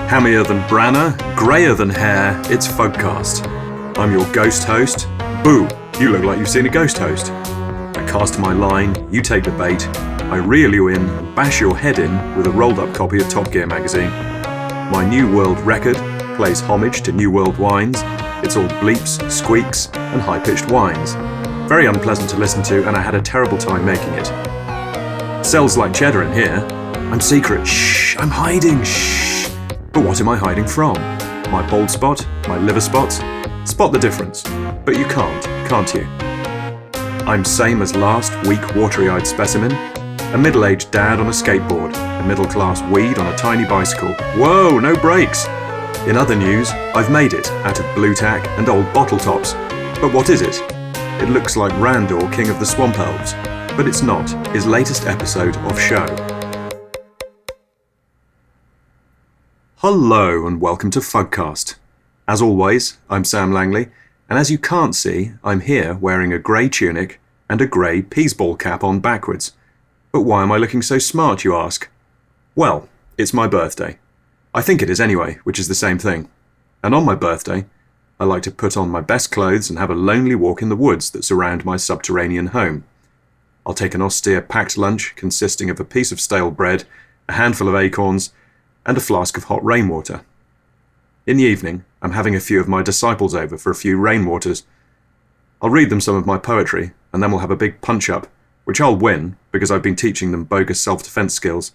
Hammier than Branner, greyer than hair, it's Fugcast. I'm your ghost host. Boo, you look like you've seen a ghost host. I cast my line, you take the bait, I reel you in and bash your head in with a rolled up copy of Top Gear magazine. My New World record plays homage to New World wines. It's all bleeps, squeaks and high-pitched whines. Very unpleasant to listen to, and I had a terrible time making it. Sells like cheddar in here. I'm secret, shh, I'm hiding, shh. But what am I hiding from? My bald spot? My liver spots? Spot the difference. But you can't you? I'm same as last weak watery-eyed specimen, a middle-aged dad on a skateboard, a middle-class weed on a tiny bicycle. Whoa, no brakes! In other news, I've made it out of blue tack and old bottle tops. But what is it? It looks like Randor, King of the Swamp Elves, but it's not. His latest episode of Show. Hello and welcome to Fugcast. As always, I'm Sam Langley, and as you can't see, I'm here wearing a grey tunic and a grey peasball cap on backwards. But why am I looking so smart, you ask? Well, it's my birthday. I think it is anyway, which is the same thing. And on my birthday, I like to put on my best clothes and have a lonely walk in the woods that surround my subterranean home. I'll take an austere packed lunch consisting of a piece of stale bread, a handful of acorns, and a flask of hot rainwater. In the evening, I'm having a few of my disciples over for a few rainwaters. I'll read them some of my poetry, and then we'll have a big punch-up, which I'll win because I've been teaching them bogus self-defense skills.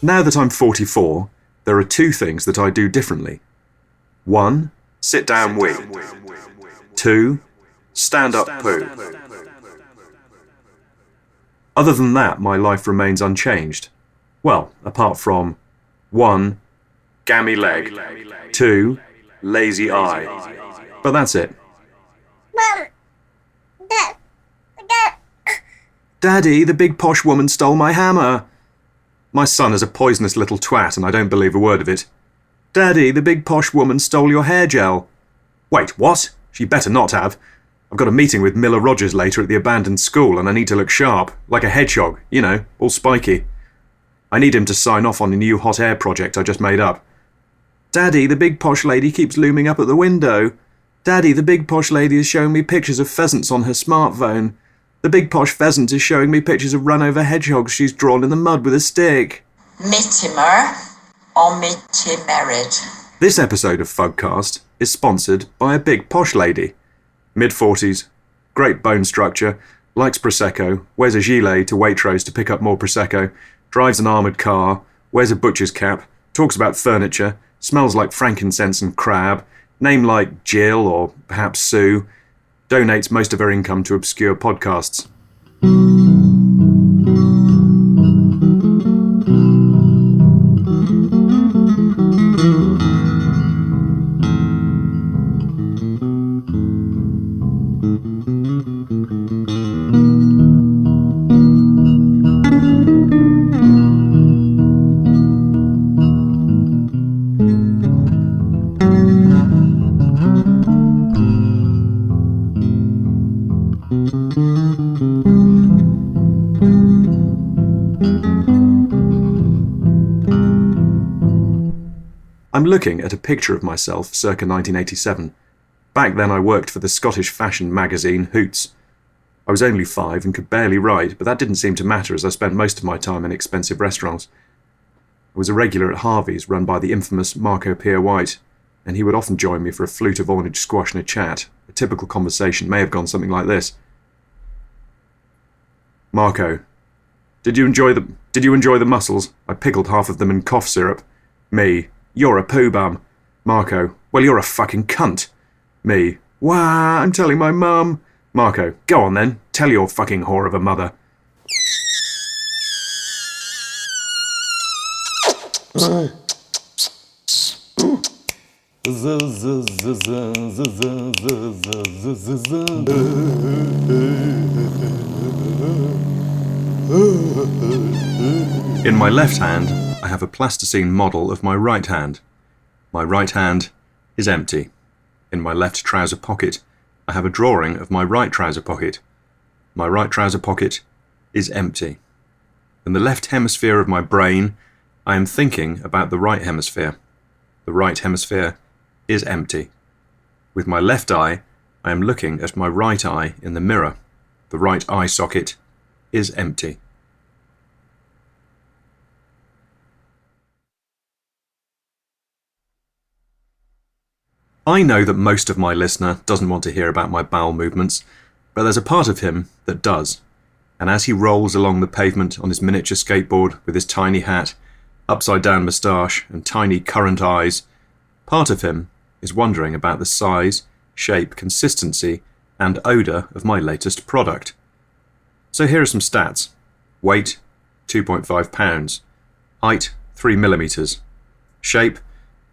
Now that I'm 44, there are two things that I do differently. 1. Sit down wee. 2. Stand up poo. Other than that, my life remains unchanged. Well, apart from 1. Gammy leg. 2. Lazy eye. But that's it. Mum! Daddy, the big posh woman stole my hammer. My son is a poisonous little twat and I don't believe a word of it. Daddy, the big posh woman stole your hair gel. Wait, what? She better not have. I've got a meeting with Miller Rogers later at the abandoned school and I need to look sharp, like a hedgehog, you know, all spiky. I need him to sign off on the new hot air project I just made up. Daddy, the big posh lady keeps looming up at the window. Daddy, the big posh lady is showing me pictures of pheasants on her smartphone. The big posh pheasant is showing me pictures of run-over hedgehogs she's drawn in the mud with a stick. Martimerin or Martimerin. This episode of Fugcast is sponsored by a big posh lady. Mid-40s, great bone structure, likes Prosecco, wears a gilet to Waitrose to pick up more Prosecco, drives an armoured car, wears a butcher's cap, talks about furniture, smells like frankincense and crab, name like Jill or perhaps Sue, donates most of her income to obscure podcasts. I'm looking at a picture of myself circa 1987. Back then I worked for the Scottish fashion magazine Hoots. I was only 5 and could barely write, but that didn't seem to matter as I spent most of my time in expensive restaurants. I was a regular at Harvey's, run by the infamous Marco Pierre White, and he would often join me for a flute of orange squash and a chat. A typical conversation may have gone something like this. Marco, Did you enjoy the mussels? I pickled half of them in cough syrup. Me. You're a poo bum. Marco. Well, you're a fucking cunt. Me. Wah, I'm telling my mum. Marco. Go on then. Tell your fucking whore of a mother. In my left hand, I have a plasticine model of my right hand. My right hand is empty. In my left trouser pocket, I have a drawing of my right trouser pocket. My right trouser pocket is empty. In the left hemisphere of my brain, I am thinking about the right hemisphere. The right hemisphere is empty. With my left eye, I am looking at my right eye in the mirror. The right eye socket is empty. I know that most of my listener doesn't want to hear about my bowel movements, but there's a part of him that does. And as he rolls along the pavement on his miniature skateboard with his tiny hat, upside-down moustache and tiny currant eyes, part of him is wondering about the size, shape, consistency and odour of my latest product. So here are some stats. Weight, 2.5 pounds. Height, 3 millimeters. Shape,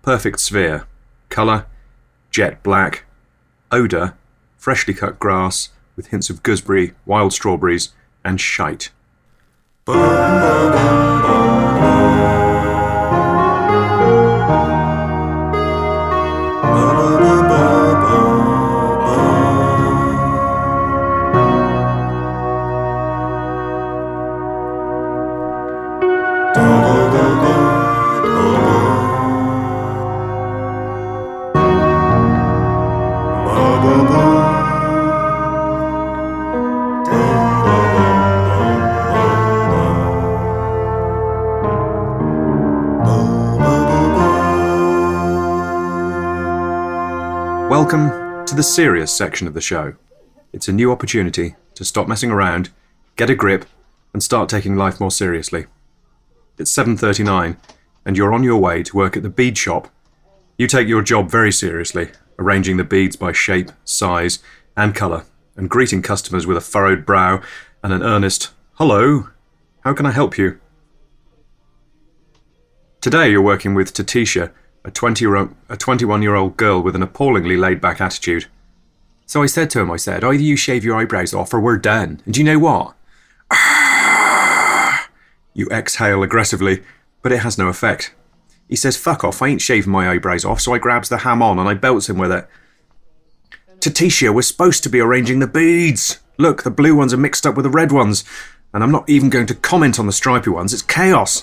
perfect sphere. Colour, jet black. Odour, freshly cut grass with hints of gooseberry, wild strawberries and shite. Welcome to the serious section of the show. It's a new opportunity to stop messing around, get a grip, and start taking life more seriously. It's 7:39, and you're on your way to work at the bead shop. You take your job very seriously, arranging the beads by shape, size, and colour, and greeting customers with a furrowed brow and an earnest, "Hello, how can I help you?" Today you're working with Tatisha, a 21-year-old girl with an appallingly laid-back attitude. So I said to him, either you shave your eyebrows off or we're done. And do you know what? You exhale aggressively, but it has no effect. He says, "Fuck off, I ain't shaving my eyebrows off," so I grabs the ham on and I belts him with it. "Tatisha, we're supposed to be arranging the beads. Look, the blue ones are mixed up with the red ones. And I'm not even going to comment on the stripy ones, it's chaos."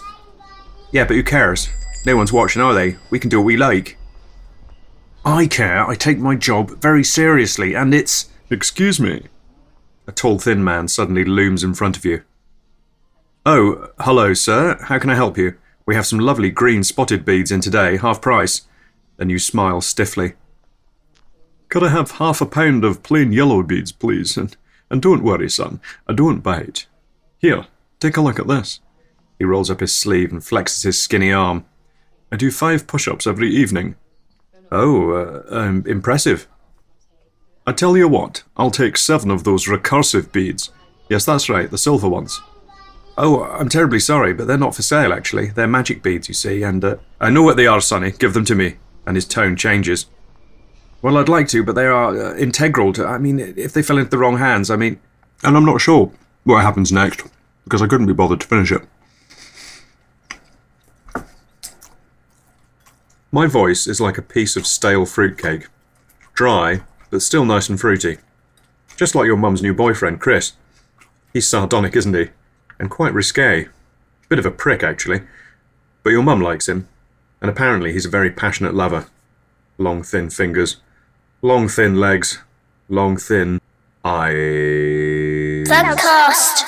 "Yeah, but who cares? No one's watching, are they? We can do what we like." "I care. I take my job very seriously, and it's..." "Excuse me." A tall, thin man suddenly looms in front of you. "Oh, hello, sir. How can I help you? We have some lovely green spotted beads in today, half price." Then you smile stiffly. "Could I have half a pound of plain yellow beads, please? And don't worry, son. I don't bite. Here, take a look at this." He rolls up his sleeve and flexes his skinny arm. "I do 5 push-ups every evening." "Oh, impressive." "I tell you what, I'll take 7 of those recursive beads." "Yes, that's right, the silver ones." "Oh, I'm terribly sorry, but they're not for sale, actually. They're magic beads, you see, and..." "I know what they are, Sonny. Give them to me." And his tone changes. "Well, I'd like to, but they are integral to... if they fell into the wrong hands, And I'm not sure what happens next, because I couldn't be bothered to finish it. My voice is like a piece of stale fruitcake. Dry, but still nice and fruity. Just like your mum's new boyfriend, Chris. He's sardonic, isn't he? And quite risque. Bit of a prick, actually. But your mum likes him. And apparently he's a very passionate lover. Long, thin fingers. Long, thin legs. Long, thin... eyes. Podcast.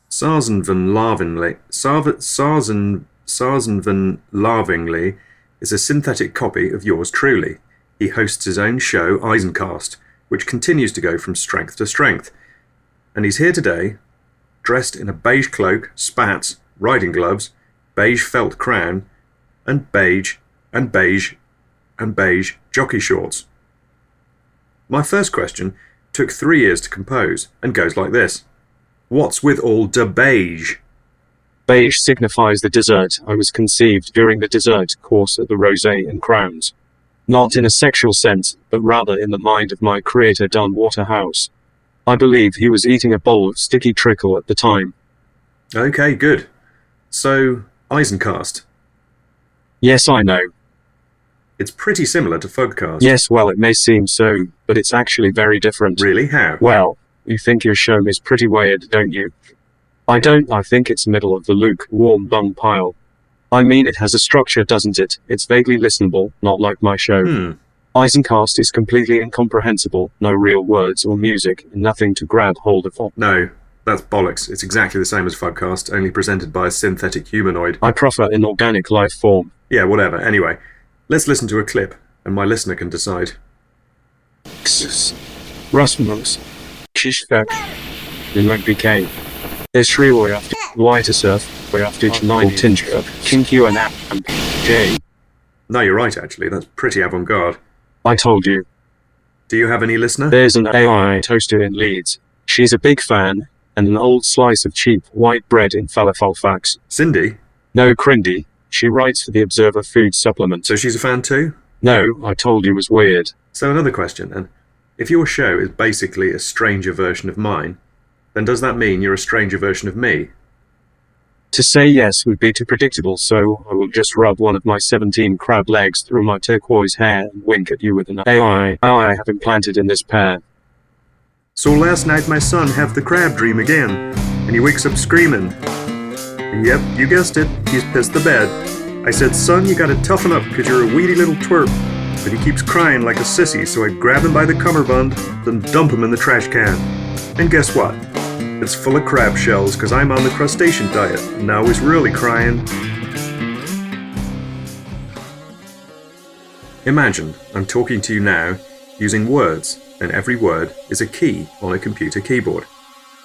Sarsenvenlavingly is a synthetic copy of yours truly. He hosts his own show, Eisencast, which continues to go from strength to strength. And he's here today, dressed in a beige cloak, spats, riding gloves, beige felt crown, and beige jockey shorts. My first question took 3 years to compose and goes like this. What's with all de beige? Beige signifies the dessert. I was conceived during the dessert course at the Rosé and Crowns. Not in a sexual sense, but rather in the mind of my creator Don Waterhouse. I believe he was eating a bowl of sticky treacle at the time. Okay, good. So, Eisencast. Yes, I know. It's pretty similar to Fugcast. Yes, well, it may seem so, but it's actually very different. Really? How? Well, you think your show is pretty weird, don't you? I don't. I think it's middle of the lukewarm bung pile. I mean, it has a structure, doesn't it? It's vaguely listenable, not like my show. Eisencast is completely incomprehensible. No real words or music, and nothing to grab hold of. No, that's bollocks. It's exactly the same as Fugcast, only presented by a synthetic humanoid. I prefer an organic life form. Yeah, whatever. Anyway, let's listen to a clip, and my listener can decide. Rusmus. Kishfak. In rugby K. Ishri way after white surf, way after 9 tinge of Kinkyu and app and J. No, you're right, actually. That's pretty avant-garde. I told you. Do you have any listener? There's an AI toaster in Leeds. She's a big fan, and an old slice of cheap white bread in Halifax. Cindy? No, Crindy. She writes for the Observer food supplement. So she's a fan too? No, I told you it was weird. So another question then. If your show is basically a stranger version of mine, then does that mean you're a stranger version of me? To say yes would be too predictable, so I will just rub one of my 17 crab legs through my turquoise hair and wink at you with an AI I have implanted in this pair. So last night my son have the crab dream again, and he wakes up screaming. And yep, you guessed it, he's pissed the bed. I said, son, you gotta toughen up, 'cause you're a weedy little twerp. But he keeps crying like a sissy, so I grab him by the cummerbund, then dump him in the trash can. And guess what? It's full of crab shells, 'cause I'm on the crustacean diet, and now he's really crying. Imagine I'm talking to you now using words, and every word is a key on a computer keyboard.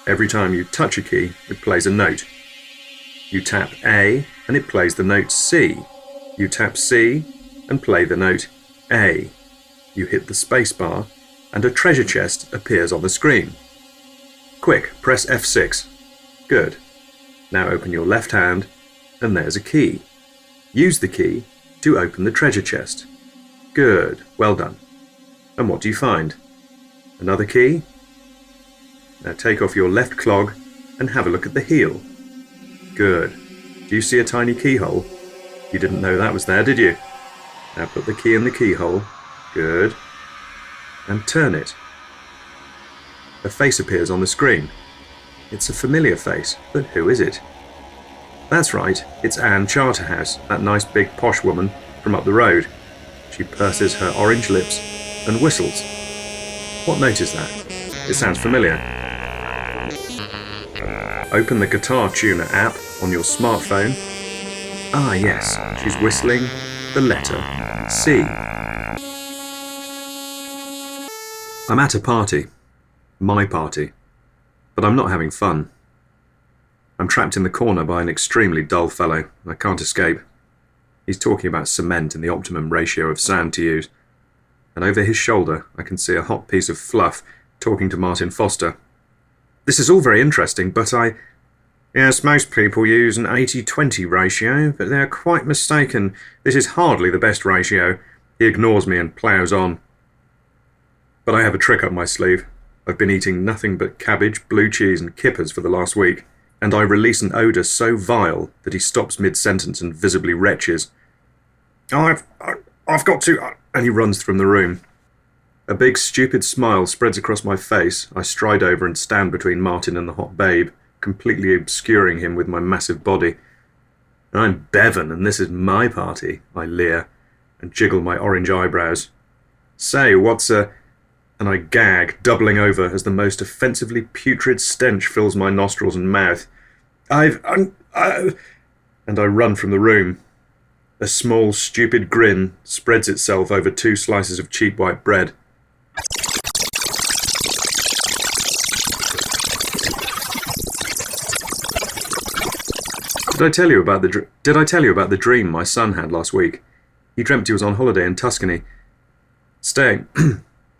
Every time you touch a key, it plays a note. You tap A, and it plays the note C. You tap C, and play the note A. You hit the spacebar, and a treasure chest appears on the screen. Quick, press F6. Good. Now open your left hand, and there's a key. Use the key to open the treasure chest. Good, well done. And what do you find? Another key? Now take off your left clog and have a look at the heel. Good. Do you see a tiny keyhole? You didn't know that was there, did you? Now put the key in the keyhole. Good. And turn it. A face appears on the screen. It's a familiar face, but who is it? That's right, it's Anne Charterhouse, that nice big posh woman from up the road. She purses her orange lips and whistles. What note is that? It sounds familiar. Open the Guitar Tuner app on your smartphone. Ah yes, she's whistling the letter C. I'm at a party. My party. But I'm not having fun. I'm trapped in the corner by an extremely dull fellow. I can't escape. He's talking about cement and the optimum ratio of sand to use. And over his shoulder, I can see a hot piece of fluff talking to Martin Foster. This is all very interesting, but Yes, most people use an 80-20 ratio, but they're quite mistaken. This is hardly the best ratio. He ignores me and ploughs on. But I have a trick up my sleeve. I've been eating nothing but cabbage, blue cheese and kippers for the last week, and I release an odour so vile that he stops mid-sentence and visibly retches. I've got to... And he runs from the room. A big stupid smile spreads across my face. I stride over and stand between Martin and the hot babe, completely obscuring him with my massive body. I'm Bevan, and this is my party, I leer, and jiggle my orange eyebrows. Say, what's a... And I gag, doubling over as the most offensively putrid stench fills my nostrils and mouth. And I run from the room. A small, stupid grin spreads itself over 2 slices of cheap white bread. Did I tell you about the dream my son had last week? He dreamt he was on holiday in Tuscany, staying.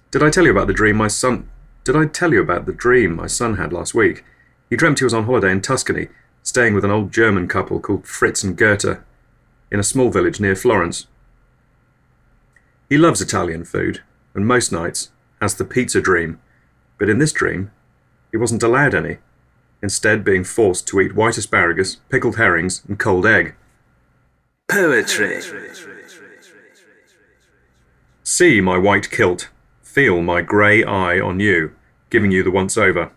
Did I tell you about the dream my son had last week? He dreamt he was on holiday in Tuscany, staying with an old German couple called Fritz and Goethe, in a small village near Florence. He loves Italian food, and most nights has the pizza dream, but in this dream, he wasn't allowed any, instead being forced to eat white asparagus, pickled herrings, and cold egg. Poetry. See my white kilt, feel my grey eye on you, giving you the once-over.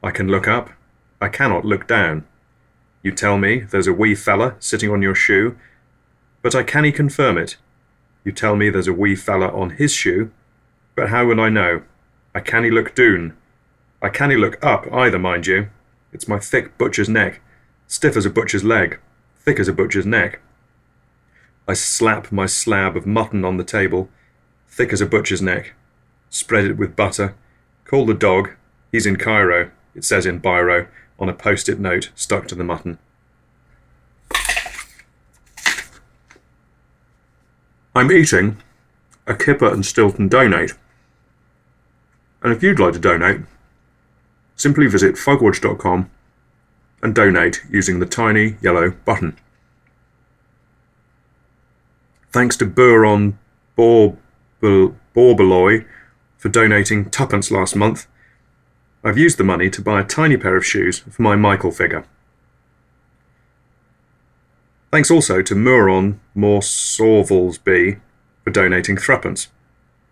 I can look up, I cannot look down. You tell me there's a wee fella sitting on your shoe, but I canny confirm it. You tell me there's a wee fella on his shoe, but how would I know? I canny look doon. I canny look up either, mind you. It's my thick butcher's neck, stiff as a butcher's leg, thick as a butcher's neck. I slap my slab of mutton on the table, thick as a butcher's neck, spread it with butter, call the dog, he's in Cairo, it says in biro, on a post-it note stuck to the mutton. I'm eating a Kipper and Stilton donate. And if you'd like to donate, simply visit fugwatch.com and donate using the tiny yellow button. Thanks to Buron Borbeloy for donating twopence last month. I've used the money to buy a tiny pair of shoes for my Michael figure. Thanks also to Muron Morsorvalsby for donating threepence.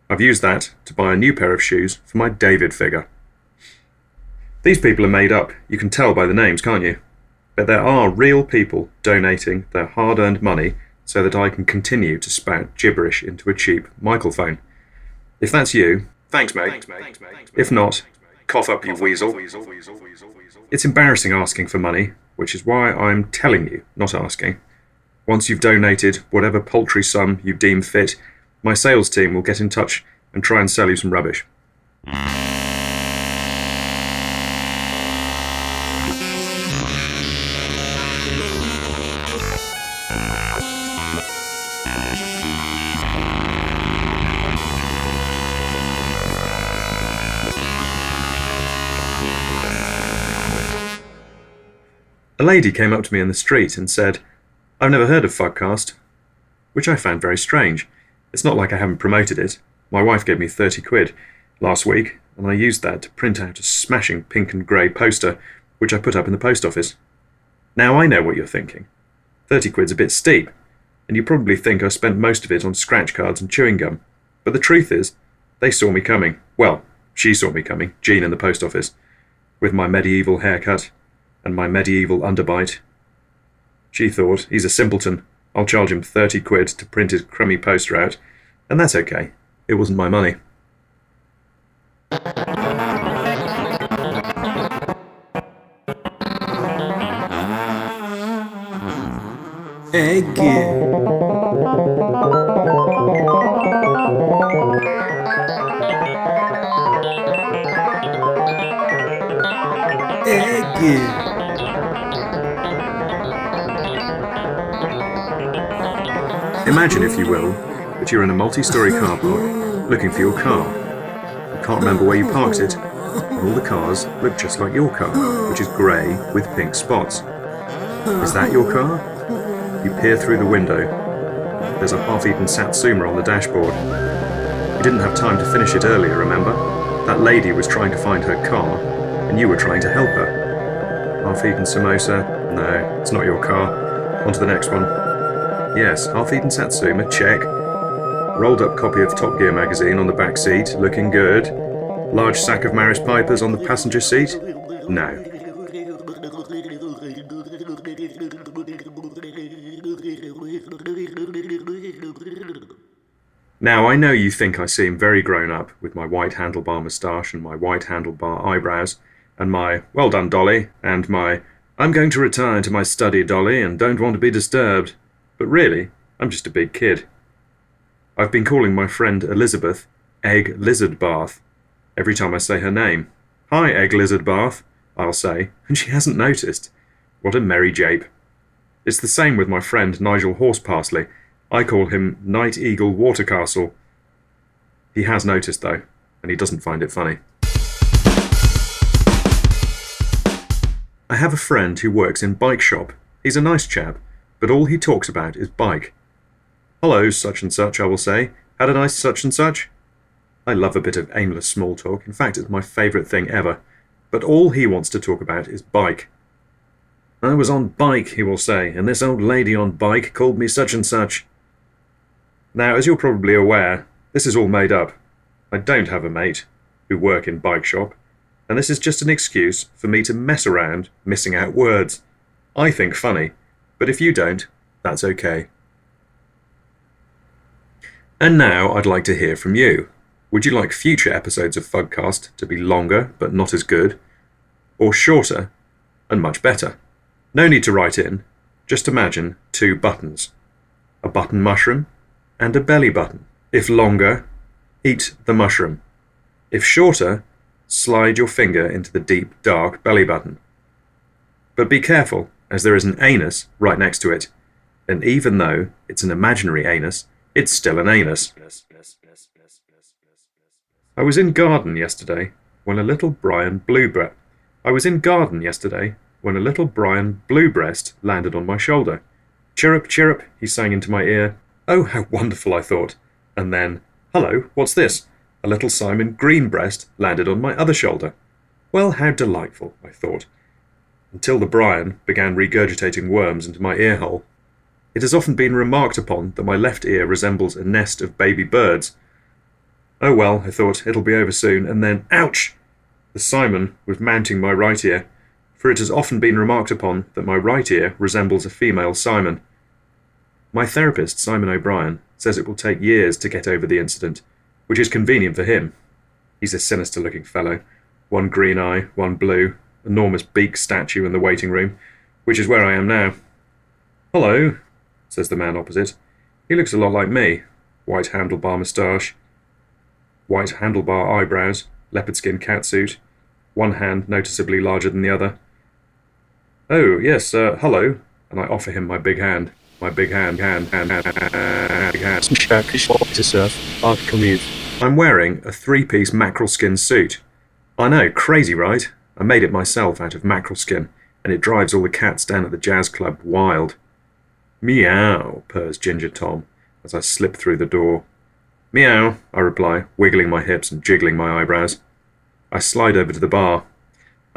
I've used that to buy a new pair of shoes for my David figure. These people are made up, you can tell by the names, can't you? But there are real people donating their hard-earned money so that I can continue to spout gibberish into a cheap microphone. If that's you, thanks mate. If not, cough up you weasel. It's embarrassing asking for money, which is why I'm telling you, not asking. Once you've donated whatever paltry sum you deem fit, my sales team will get in touch and try and sell you some rubbish. A lady came up to me in the street and said, "I've never heard of Fugcast," which I found very strange. It's not like I haven't promoted it. My wife gave me 30 quid last week, and I used that to print out a smashing pink and grey poster, which I put up in the post office. Now I know what you're thinking. 30 quid's a bit steep, and you probably think I spent most of it on scratch cards and chewing gum. But the truth is, they saw me coming. Well, she saw me coming, Jean in the post office, with my medieval haircut and my medieval underbite. She thought, he's a simpleton. I'll charge him 30 quid to print his crummy poster out, and that's okay. It wasn't my money. Egg. Imagine, if you will, that you're in a multi-storey car park looking for your car. You can't remember where you parked it, and all the cars look just like your car, which is grey with pink spots. Is that your car? You peer through the window. There's a half-eaten satsuma on the dashboard. You didn't have time to finish it earlier, remember? That lady was trying to find her car, and you were trying to help her. Half-eaten samosa? No, it's not your car. On to the next one. Yes, half-eaten satsuma, check. Rolled up copy of Top Gear magazine on the back seat, looking good. Large sack of Maris Pipers on the passenger seat? No. Now, I know you think I seem very grown up with my white handlebar moustache and my white handlebar eyebrows, and my "well done, Dolly," and my "I'm going to retire to my study, Dolly, and don't want to be disturbed." But really, I'm just a big kid. I've been calling my friend Elizabeth Egg Lizard Bath every time I say her name. "Hi, Egg Lizard Bath," I'll say, and she hasn't noticed. What a merry jape. It's the same with my friend Nigel Horseparsley. I call him Night Eagle Watercastle. He has noticed, though, and he doesn't find it funny. I have a friend who works in bike shop. He's a nice chap, but all he talks about is bike. Hello, such and such, I will say. Had a nice such and such? I love a bit of aimless small talk. In fact, it's my favourite thing ever. But all he wants to talk about is bike. I was on bike, he will say, and this old lady on bike called me such and such. Now, as you're probably aware, this is all made up. I don't have a mate who work in bike shop, and this is just an excuse for me to mess around missing out words. I think funny, but if you don't, that's okay. And now I'd like to hear from you. Would you like future episodes of Fugcast to be longer but not as good, or shorter and much better? No need to write in, just imagine 2 buttons. A button mushroom and a belly button. If longer, eat the mushroom. If shorter, slide your finger into the deep, dark belly button. But be careful, as there is an anus right next to it, and even though it's an imaginary anus, it's still an anus. I was in garden yesterday when a little Brian Bluebreast landed on my shoulder. Chirrup, chirrup, he sang into my ear. Oh, how wonderful, I thought. And then, hello, what's this? A little Simon Greenbreast landed on my other shoulder. Well, how delightful, I thought, until the Brian began regurgitating worms into my ear hole. It has often been remarked upon that my left ear resembles a nest of baby birds. Oh well, I thought, it'll be over soon, and then, ouch! The Simon was mounting my right ear, for it has often been remarked upon that my right ear resembles a female Simon. My therapist, Simon O'Brien, says it will take years to get over the incident, which is convenient for him. He's a sinister-looking fellow, one green eye, one blue, enormous beak statue in the waiting room, which is where I am now. Hello, says the man opposite. He looks a lot like me. White handlebar moustache, white handlebar eyebrows, leopard skin catsuit, one hand noticeably larger than the other. Oh, yes, hello, and I offer him my big hand. My big hand. To surf, I've commute. I'm wearing a 3-piece mackerel skin suit. I know, crazy, right? I made it myself out of mackerel skin, and it drives all the cats down at the jazz club wild. Meow, purrs Ginger Tom, as I slip through the door. Meow, I reply, wiggling my hips and jiggling my eyebrows. I slide over to the bar.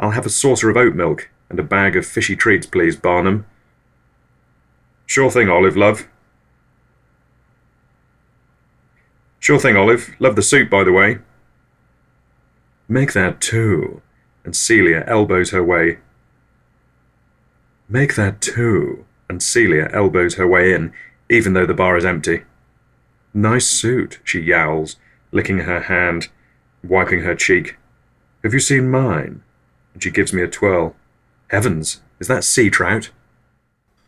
I'll have a saucer of oat milk and a bag of fishy treats, please, Barnum. Sure thing, Olive, love. Sure thing, Olive. Love the soup, by the way. Make that 2. And Celia elbows her way. Make that 2. And Celia elbows her way in, even though the bar is empty. Nice suit, she yowls, licking her hand, wiping her cheek. Have you seen mine? And she gives me a twirl. Heavens, is that sea trout?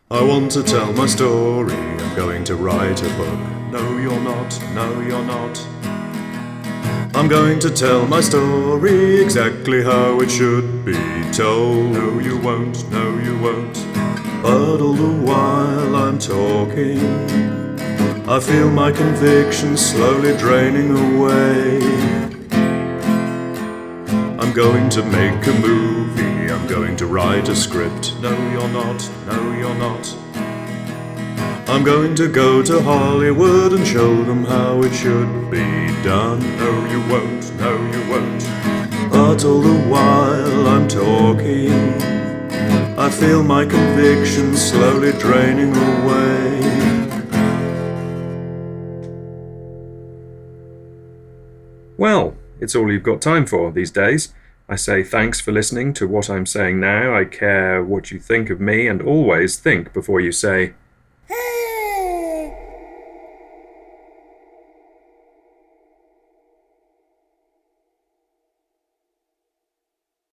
I want to tell my story, I'm going to write a book. No, you're not, no, you're not. I'm going to tell my story exactly how it should be told. No, you won't, no, you won't. But all the while I'm talking, I feel my convictions slowly draining away. I'm going to make a movie, I'm going to write a script. No, you're not, no, you're not. I'm going to go to Hollywood and show them how it should be done. No, you won't, no, you won't. But all the while I'm talking, I feel my convictions slowly draining away. Well, it's all you've got time for these days. I say thanks for listening to what I'm saying now. I care what you think of me, and always think before you say